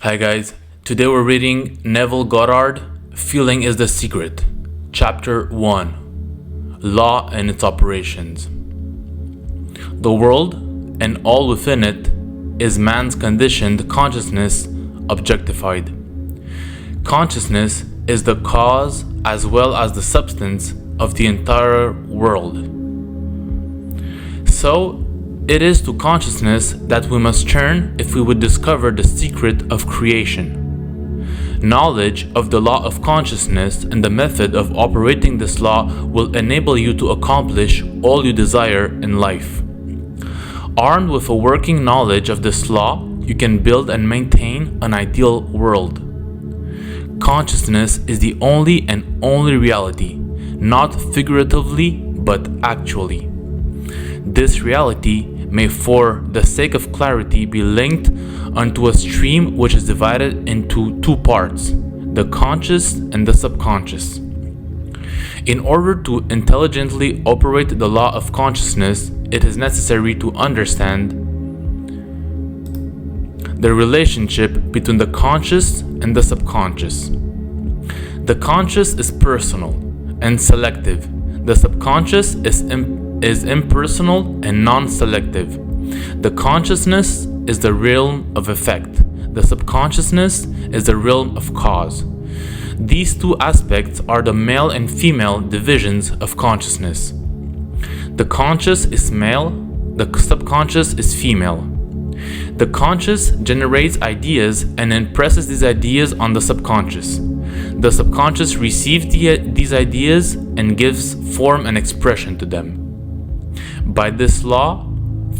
Hi guys, today we're reading Neville Goddard, Feeling is the Secret, Chapter 1, Law and its Operations. The world, and all within it, is man's conditioned consciousness objectified. Consciousness is the cause as well as the substance of the entire world. So, it is to consciousness that we must turn if we would discover the secret of creation. Knowledge of the law of consciousness and the method of operating this law will enable you to accomplish all you desire in life. Armed with a working knowledge of this law, you can build and maintain an ideal world. Consciousness is the only and only reality, not figuratively but actually. This reality may for the sake of clarity be linked unto a stream which is divided into two parts, the conscious and the subconscious. In order to intelligently operate the law of consciousness, it is necessary to understand the relationship between the conscious and the subconscious. The conscious is personal and selective. The subconscious is impersonal and non-selective. The consciousness is the realm of effect. The subconsciousness is the realm of cause. These two aspects are the male and female divisions of consciousness. The conscious is male, the subconscious is female. The conscious generates ideas and impresses these ideas on the subconscious. The subconscious receives these ideas and gives form and expression to them. By this law,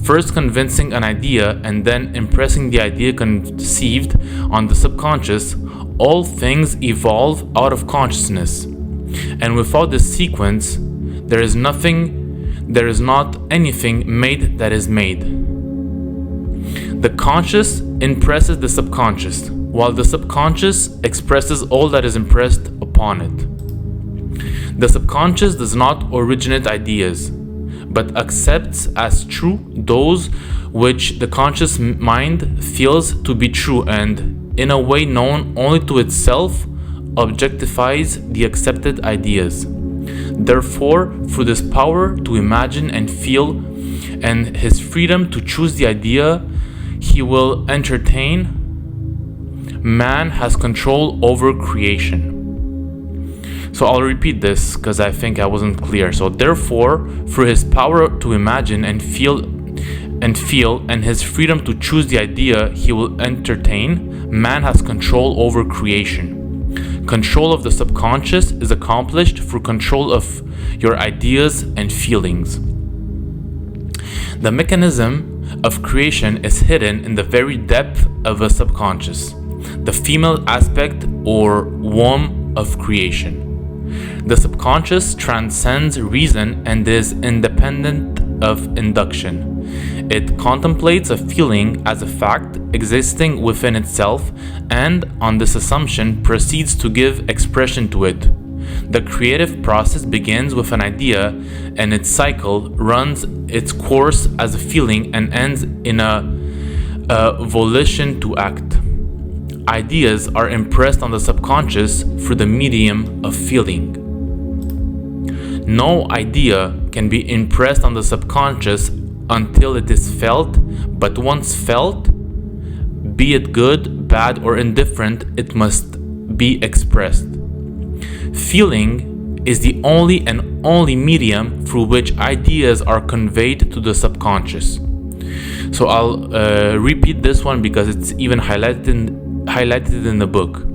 first convincing an idea and then impressing the idea conceived on the subconscious, all things evolve out of consciousness. And without this sequence, there is not anything made that is made. The conscious impresses the subconscious, while the subconscious expresses all that is impressed upon it. The subconscious does not originate ideas, but accepts as true those which the conscious mind feels to be true and, in a way known only to itself, objectifies the accepted ideas. Therefore, through this power to imagine and feel and his freedom to choose the idea he will entertain, man has control over creation. So I'll repeat this because I think I wasn't clear. So therefore, through his power to imagine and feel and his freedom to choose the idea he will entertain, man has control over creation. Control of the subconscious is accomplished through control of your ideas and feelings. The mechanism of creation is hidden in the very depth of the subconscious, the female aspect or womb of creation. The subconscious transcends reason and is independent of induction. It contemplates a feeling as a fact existing within itself and, on this assumption, proceeds to give expression to it. The creative process begins with an idea and its cycle runs its course as a feeling and ends in a volition to act. Ideas are impressed on the subconscious through the medium of feeling. No idea can be impressed on the subconscious until it is felt, but once felt, be it good, bad, or indifferent, it must be expressed. Feeling is the only and only medium through which ideas are conveyed to the subconscious. So I'll repeat this one because it's even highlighted in the book.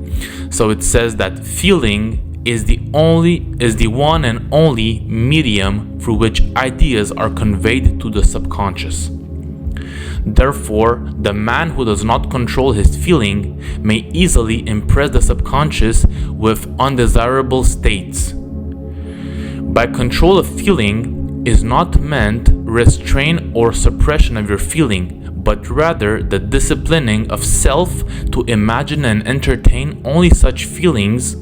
So it says that feeling is the one and only medium through which ideas are conveyed to the subconscious. Therefore, the man who does not control his feeling may easily impress the subconscious with undesirable states. By control of feeling is not meant restraint or suppression of your feeling, but rather the disciplining of self to imagine and entertain only such feelings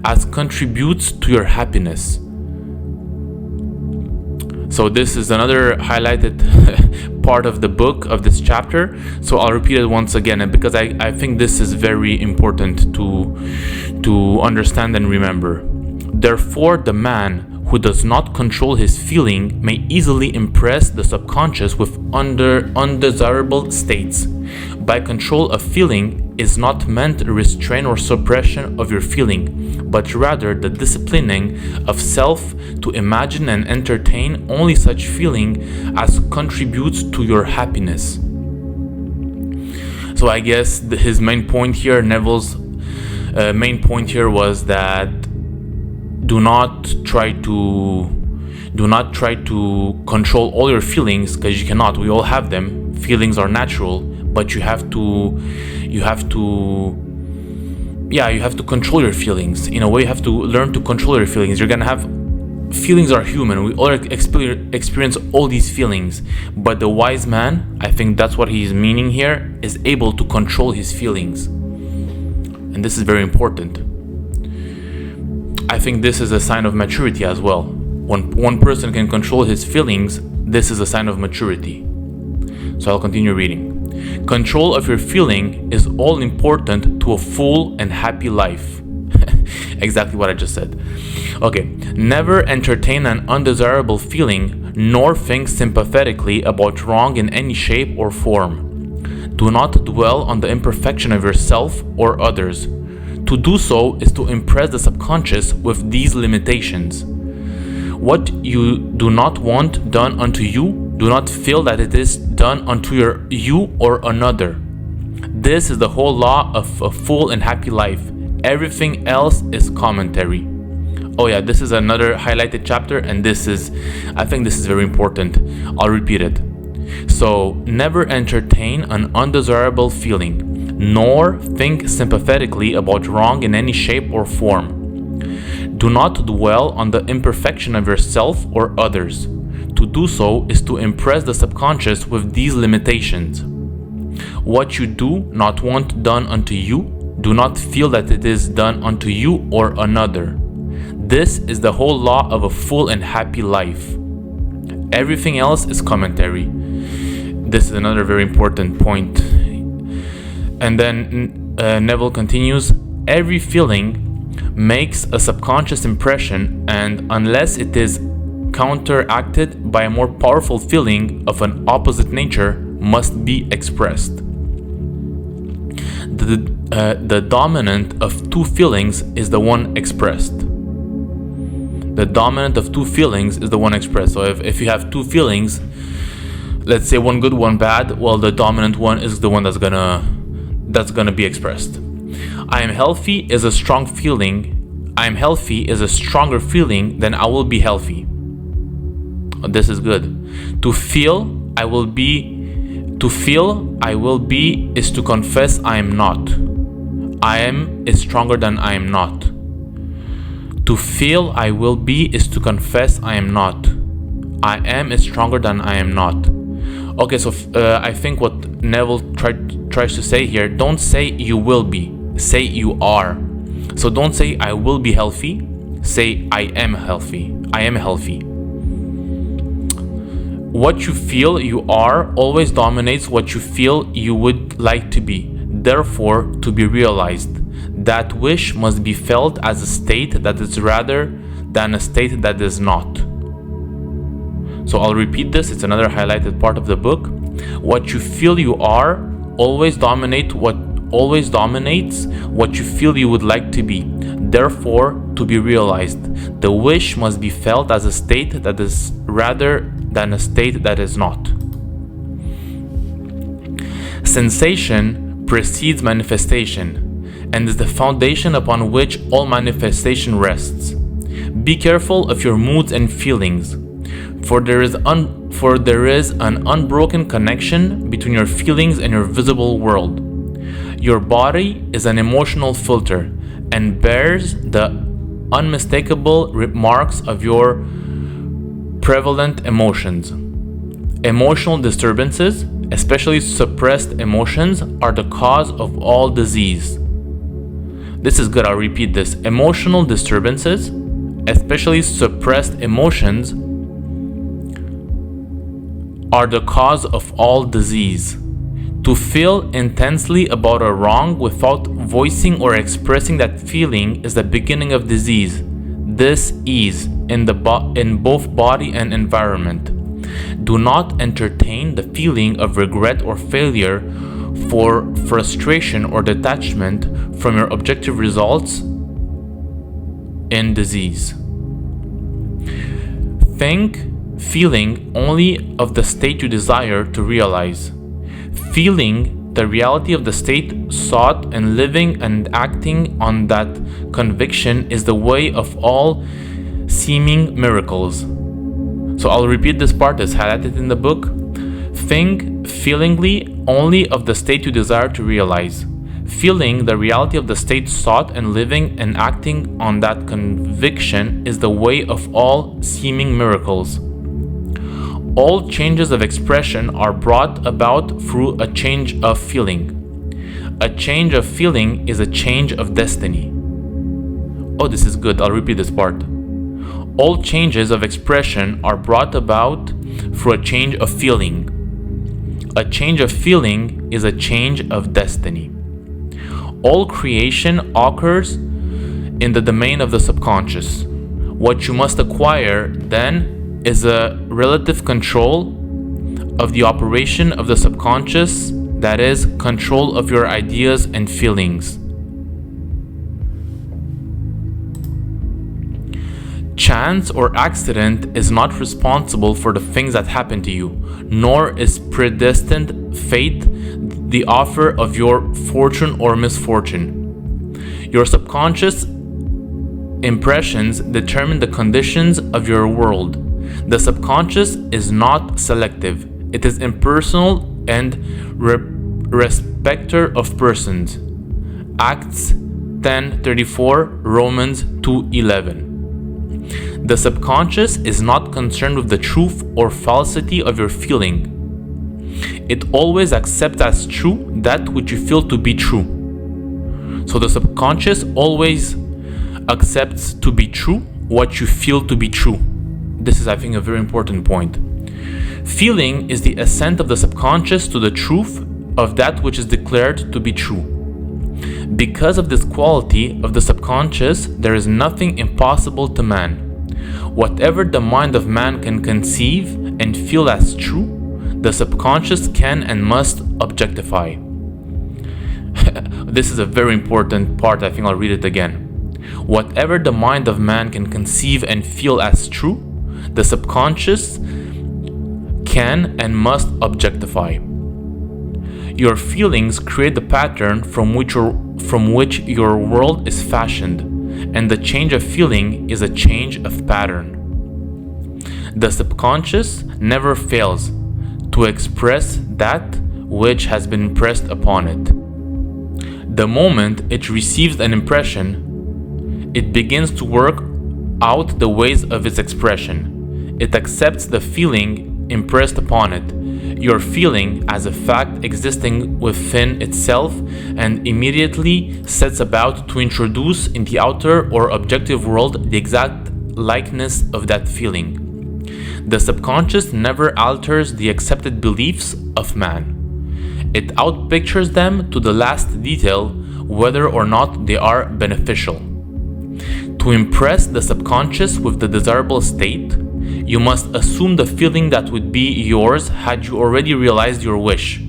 as contributes to your happiness. So this is another highlighted part of the book of this chapter, so I'll repeat it once again, because I think this is very important to understand and remember. Therefore, the man who does not control his feeling may easily impress the subconscious with undesirable states. By control of feeling is not meant restraint or suppression of your feeling, but rather the disciplining of self to imagine and entertain only such feeling as contributes to your happiness. So I guess his main point here, Neville's main point here, was that do not try to control all your feelings, because you cannot. We all have them. Feelings are natural, but you have to control your feelings. In a way, you have to learn to control your feelings. You're gonna have feelings. Are human. We all experience all these feelings, but the wise man, I think that's what he's meaning here, is able to control his feelings, and this is very important. I think this is a sign of maturity as well. When one person can control his feelings, this is a sign of maturity. So I'll continue reading. Control of your feeling is all important to a full and happy life. Exactly what I just said. Okay. Never entertain an undesirable feeling, nor think sympathetically about wrong in any shape or form. Do not dwell on the imperfection of yourself or others. To do so is to impress the subconscious with these limitations. What you do not want done unto you, do not feel that it is done unto you or another. This is the whole law of a full and happy life. Everything else is commentary. Oh yeah, this is another highlighted chapter, and I think this is very important. I'll repeat it. So, never entertain an undesirable feeling, nor think sympathetically about wrong in any shape or form. Do not dwell on the imperfection of yourself or others. To do so is to impress the subconscious with these limitations. What you do not want done unto you, do not feel that it is done unto you or another. This is the whole law of a full and happy life. Everything else is commentary. This is another very important point. And then Neville continues, every feeling makes a subconscious impression, and unless it is counteracted by a more powerful feeling of an opposite nature, must be expressed. The dominant of two feelings is the one expressed. The dominant of two feelings is the one expressed. So if you have two feelings, let's say one good, one bad, well, the dominant one is the one that's gonna be expressed. I am healthy is a strong feeling. I am healthy is a stronger feeling than I will be healthy. This is good. To feel I will be is to confess I am not. I am is stronger than I am not. To feel I will be is to confess I am not. I am is stronger than I am not. Okay, so I think what Neville tries to say here, don't say you will be, say you are. So don't say I will be healthy, say I am healthy. I am healthy. What you feel you are always dominates what you feel you would like to be. Therefore, to be realized, that wish must be felt as a state that is rather than a state that is not. So I'll repeat this, it's another highlighted part of the book. What you feel you are always dominates what you feel you would like to be. Therefore, to be realized, the wish must be felt as a state that is rather than a state that is not. Sensation precedes manifestation and is the foundation upon which all manifestation rests. Be careful of your moods and feelings, for there is an unbroken connection between your feelings and your visible world. Your body is an emotional filter and bears the unmistakable marks of your prevalent emotions. Emotional disturbances, especially suppressed emotions, are the cause of all disease. This is good, I'll repeat this. Emotional disturbances, especially suppressed emotions, are the cause of all disease. To feel intensely about a wrong without voicing or expressing that feeling is the beginning of disease. This is in both body and environment. Do not entertain the feeling of regret or failure for frustration or detachment from your objective results in disease. Think, feeling only of the state you desire to realize. Feeling the reality of the state sought and living and acting on that conviction is the way of all seeming miracles. So I'll repeat this part as highlighted in the book. Think feelingly only of the state you desire to realize. Feeling the reality of the state sought and living and acting on that conviction is the way of all seeming miracles. All changes of expression are brought about through a change of feeling. A change of feeling is a change of destiny. Oh, this is good. I'll repeat this part. All changes of expression are brought about through a change of feeling. A change of feeling is a change of destiny. All creation occurs in the domain of the subconscious. What you must acquire then is a relative control of the operation of the subconscious, that is, control of your ideas and feelings. Chance or accident is not responsible for the things that happen to you, nor is predestined fate the author of your fortune or misfortune. Your subconscious impressions determine the conditions of your world. The subconscious is not selective. It is impersonal and respecter of persons. Acts 10:34, Romans 2:11. The subconscious is not concerned with the truth or falsity of your feeling. It always accepts as true that which you feel to be true. So the subconscious always accepts to be true what you feel to be true. This is, I think, a very important point. Feeling is the assent of the subconscious to the truth of that which is declared to be true. Because of this quality of the subconscious, there is nothing impossible to man. Whatever the mind of man can conceive and feel as true, the subconscious can and must objectify. This is a very important part. I think I'll read it again. Whatever the mind of man can conceive and feel as true, the subconscious can and must objectify. Your feelings create the pattern from which your world is fashioned, and the change of feeling is a change of pattern. The subconscious never fails to express that which has been impressed upon it. The moment it receives an impression, it begins to work out the ways of its expression. It accepts the feeling impressed upon it, your feeling as a fact existing within itself, and immediately sets about to introduce in the outer or objective world the exact likeness of that feeling. The subconscious never alters the accepted beliefs of man. It outpictures them to the last detail, whether or not they are beneficial. To impress the subconscious with the desirable state, you must assume the feeling that would be yours had you already realized your wish.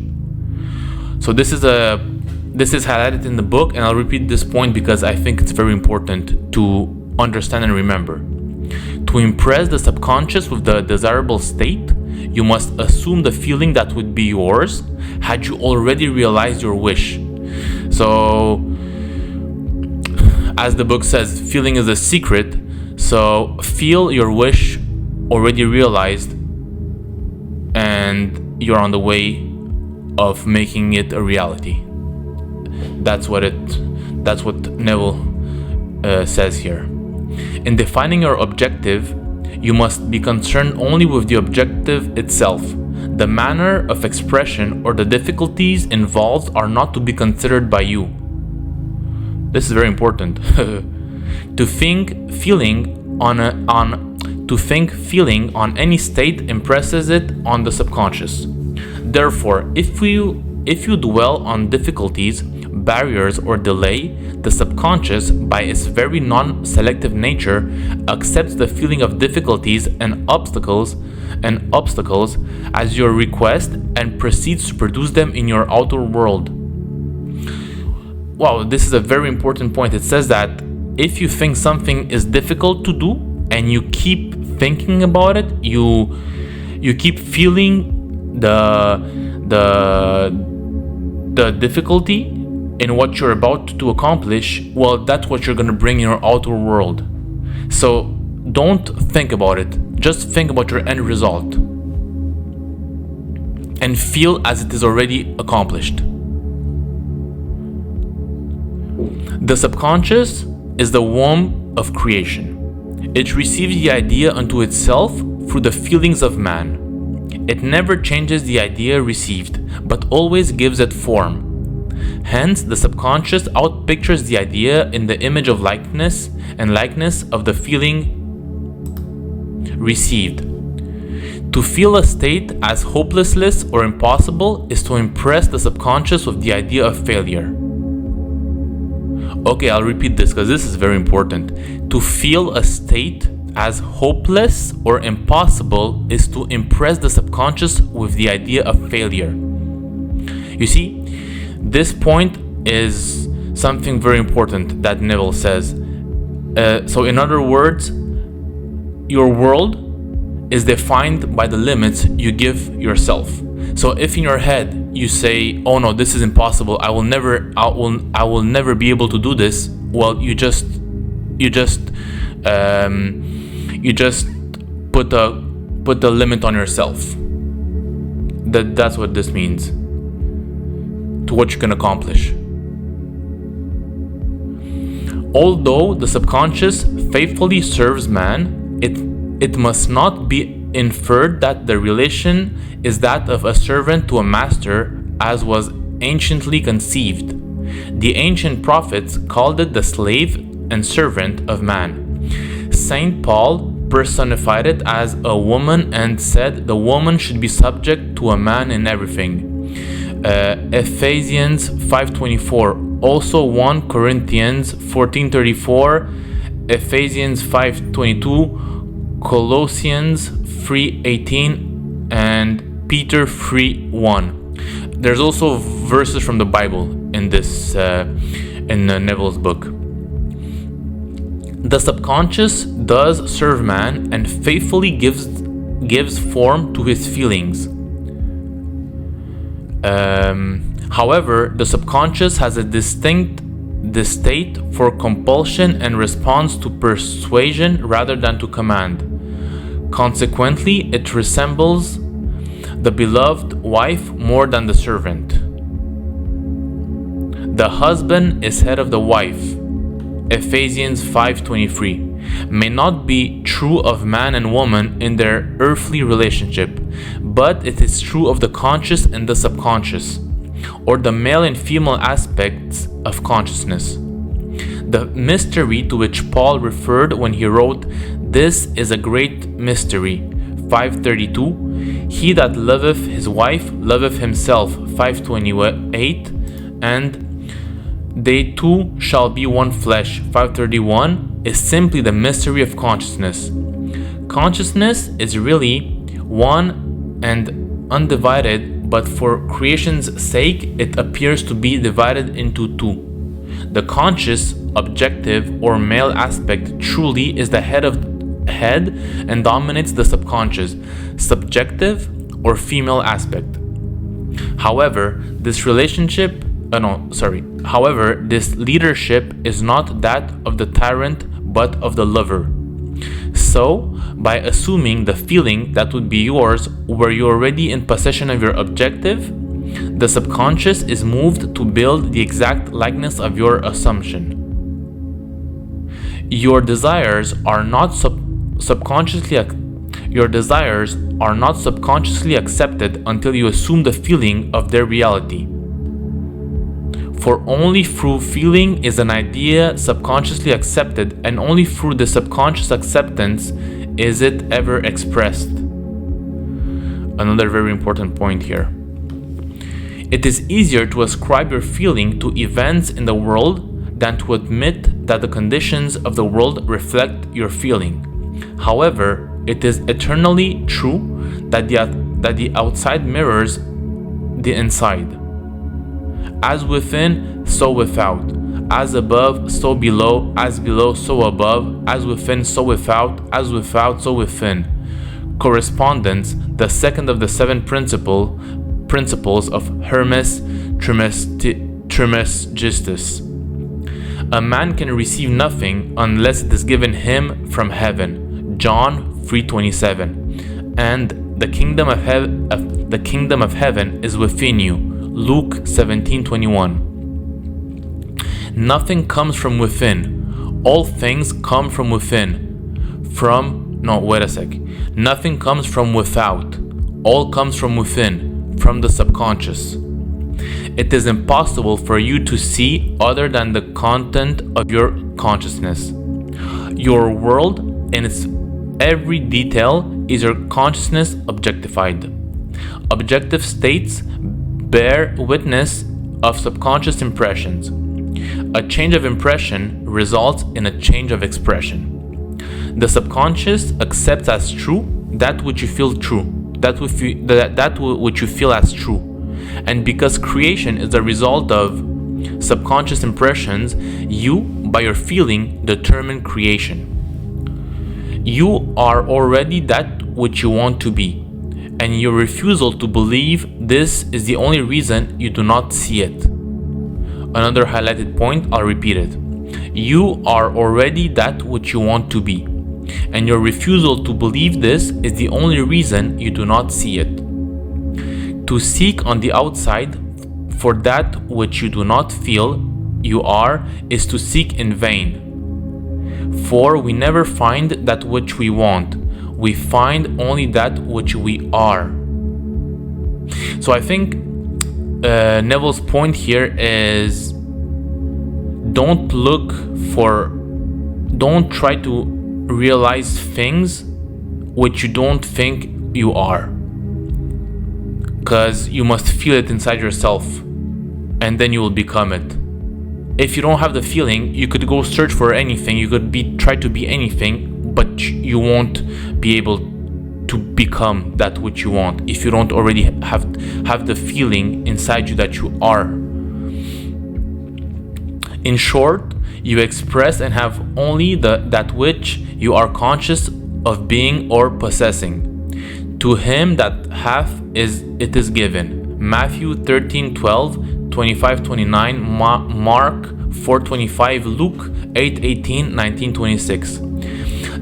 So this is highlighted in the book, and I'll repeat this point because I think it's very important to understand and remember. To impress the subconscious with the desirable state, you must assume the feeling that would be yours had you already realized your wish. So, as the book says, feeling is a secret. So feel your wish already realized, and you're on the way of making it a reality. That's what Neville says here. In defining your objective, you must be concerned only with the objective itself. The manner of expression or the difficulties involved are not to be considered by you. This is very important. To think feeling to think feeling on any state impresses it on the subconscious. Therefore, if you dwell on difficulties, barriers, or delay, the subconscious, by its very non-selective nature, accepts the feeling of difficulties and obstacles as your request and proceeds to produce them in your outer world. Wow, this is a very important point. It says that if you think something is difficult to do and you keep thinking about it, you keep feeling the difficulty in what you're about to accomplish, well, that's what you're going to bring in your outer world. So don't think about it. Just think about your end result and feel as it is already accomplished. The subconscious is the womb of creation. It receives the idea unto itself through the feelings of man. It never changes the idea received, but always gives it form. Hence, the subconscious outpictures the idea in the image of likeness of the feeling received. To feel a state as hopelessness or impossible is to impress the subconscious with the idea of failure. Okay, I'll repeat this because this is very important. To feel a state as hopeless or impossible is to impress the subconscious with the idea of failure. You see, this point is something very important that Neville says. So in other words, your world is defined by the limits you give yourself. So if in your head you say, "Oh no, this is impossible. I will never be able to do this." Well, you just put the limit on yourself. That's what this means to what you can accomplish. Although the subconscious faithfully serves man, it must not be inferred that the relation is that of a servant to a master, as was anciently conceived. The ancient prophets called it the slave and servant of man. Saint Paul personified it as a woman and said the woman should be subject to a man in everything. Ephesians 5:24, also 1 Corinthians 14:34, Ephesians 5:22, Colossians 3:18, and Peter 3:1. There's also verses from the Bible in this in Neville's book. The subconscious does serve man and faithfully gives form to his feelings. However, the subconscious has a distinct state for compulsion and responds to persuasion rather than to command. Consequently, it resembles the beloved wife more than the servant. The husband is head of the wife. Ephesians 5:23 may not be true of man and woman in their earthly relationship, but it is true of the conscious and the subconscious, or the male and female aspects of consciousness. The mystery to which Paul referred when he wrote, "This is a great mystery," 5:32, "He that loveth his wife loveth himself," 5:28, and "They two shall be one flesh," 5:31, is simply the mystery of consciousness. Consciousness is really one and undivided, but for creation's sake it appears to be divided into two. The conscious, objective, or male aspect truly is the head and dominates the subconscious, subjective, or female aspect. However, this leadership is not that of the tyrant but of the lover. So, by assuming the feeling that would be yours were you already in possession of your objective, the subconscious is moved to build the exact likeness of your assumption. Your desires are not subconsciously accepted until you assume the feeling of their reality. For only through feeling is an idea subconsciously accepted, and only through the subconscious acceptance when is it ever expressed? Another very important point here. It is easier to ascribe your feeling to events in the world than to admit that the conditions of the world reflect your feeling. However, it is eternally true that the outside mirrors the inside. As within, so without. As above, so below. As below, so above. As within, so without. As without, so within. Correspondence, the second of the seven principles of Hermes Trismegistus. A man can receive nothing unless it is given him from heaven. John 3:27. And the kingdom of heaven is within you. Luke 17:21. Nothing comes from within. All things come from within. Nothing comes from without. All comes from within, from the subconscious. It is impossible for you to see other than the content of your consciousness. Your world in its every detail is your consciousness objectified. Objective states bear witness of subconscious impressions. A change of impression results in a change of expression. The subconscious accepts as true that which you feel true, that which you feel as true. And because creation is the result of subconscious impressions, you, by your feeling, determine creation. You are already that which you want to be, and your refusal to believe this is the only reason you do not see it. Another highlighted point, I'll repeat it. You are already that which you want to be, and your refusal to believe this is the only reason you do not see it. To seek on the outside for that which you do not feel you are is to seek in vain. For we never find that which we want, we find only that which we are. So I think Neville's point here is don't try to realize things which you don't think you are, because you must feel it inside yourself and then you will become it. If you don't have the feeling, you could go search for anything, you could try to be anything, but you won't be able to become that which you want if you don't already have the feeling inside you that you are. In short, you express and have only that which you are conscious of being or possessing. To him that hath it is given. Matthew 13:12, 25:29, Mark 4:25, Luke 8:18, 19:26.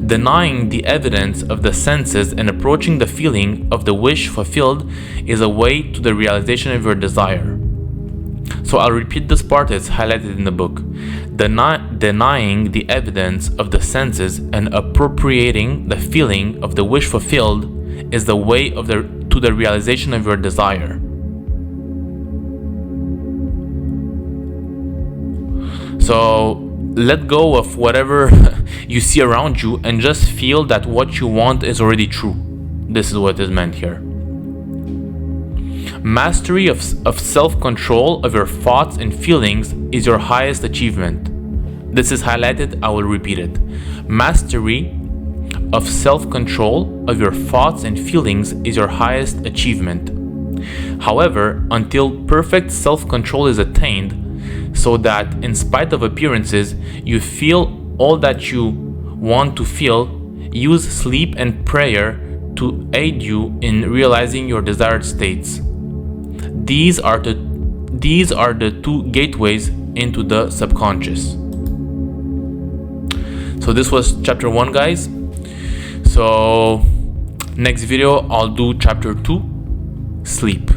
Denying the evidence of the senses and approaching the feeling of the wish fulfilled is a way to the realization of your desire. So I'll repeat this part, it's highlighted in the book. Denying the evidence of the senses and appropriating the feeling of the wish fulfilled is the way to the realization of your desire. So let go of whatever you see around you and just feel that what you want is already true. This is what is meant here. Mastery of self-control of your thoughts and feelings is your highest achievement. This is highlighted, I will repeat it. Mastery of self-control of your thoughts and feelings is your highest achievement. However, until perfect self-control is attained, so that in spite of appearances, you feel all that you want to feel, use sleep and prayer to aid you in realizing your desired states. These are the two gateways into the subconscious. So this was chapter 1, guys. So next video I'll do chapter 2, sleep.